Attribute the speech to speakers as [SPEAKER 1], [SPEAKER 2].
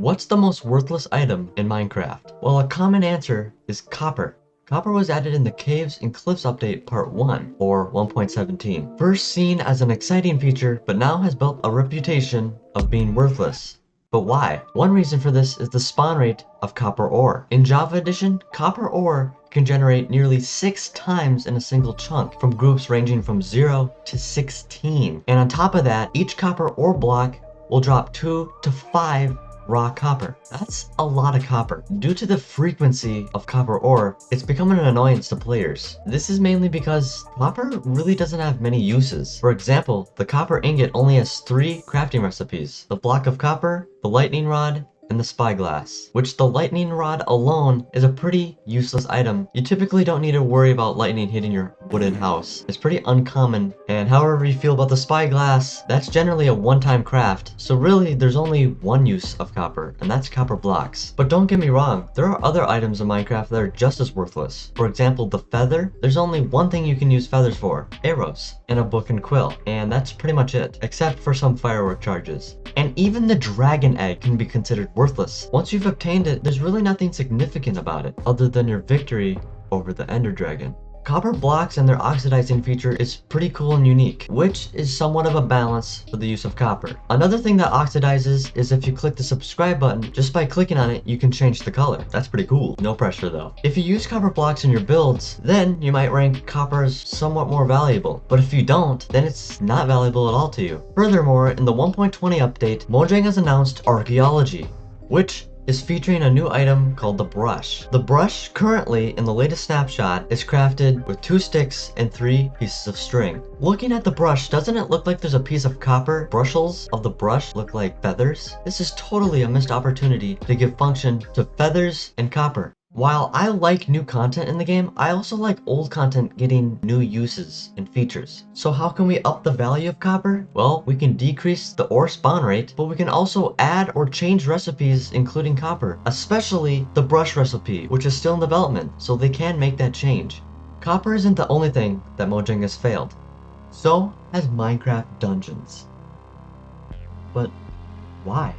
[SPEAKER 1] What's the most worthless item in Minecraft? Well, a common answer is copper. Copper was added in the Caves and Cliffs update part 1, or 1.17. First seen as an exciting feature, but now has built a reputation of being worthless. But why? One reason for this is the spawn rate of copper ore. In Java Edition, copper ore can generate nearly 6 times in a single chunk, from groups ranging from 0 to 16. And on top of that, each copper ore block will drop 2 to 5 raw copper. That's a lot of copper. Due to the frequency of copper ore, it's become an annoyance to players. This is mainly because copper really doesn't have many uses. For example, the copper ingot only has 3 crafting recipes: the block of copper, the lightning rod, and the spyglass, which the lightning rod alone is a pretty useless item. You typically don't need to worry about lightning hitting your wooden house. It's pretty uncommon, and however you feel about the spyglass, that's generally a one-time craft, so really there's only one use of copper, and that's copper blocks. But don't get me wrong, there are other items in Minecraft that are just as worthless. For example, the feather, there's only one thing you can use feathers for: arrows, and a book and quill, and that's pretty much it, except for some firework charges. And even the dragon egg can be considered worthless. Once you've obtained it, there's really nothing significant about it, other than your victory over the ender dragon. Copper blocks and their oxidizing feature is pretty cool and unique, which is somewhat of a balance for the use of copper. Another thing that oxidizes is if you click the subscribe button, just by clicking on it, you can change the color. That's pretty cool. No pressure though. If you use copper blocks in your builds, then you might rank copper as somewhat more valuable. But if you don't, then it's not valuable at all to you. Furthermore, in the 1.20 update, Mojang has announced Archeology, which is featuring a new item called the brush. The brush currently in the latest snapshot is crafted with 2 sticks and 3 pieces of string. Looking at the brush, doesn't it look like there's a piece of copper? Brushels of the brush look like feathers. This is totally a missed opportunity to give function to feathers and copper. While I like new content in the game, I also like old content getting new uses and features. So how can we up the value of copper? Well, we can decrease the ore spawn rate, but we can also add or change recipes including copper, especially the brush recipe, which is still in development, so they can make that change. Copper isn't the only thing that Mojang has failed. So has Minecraft Dungeons. But why?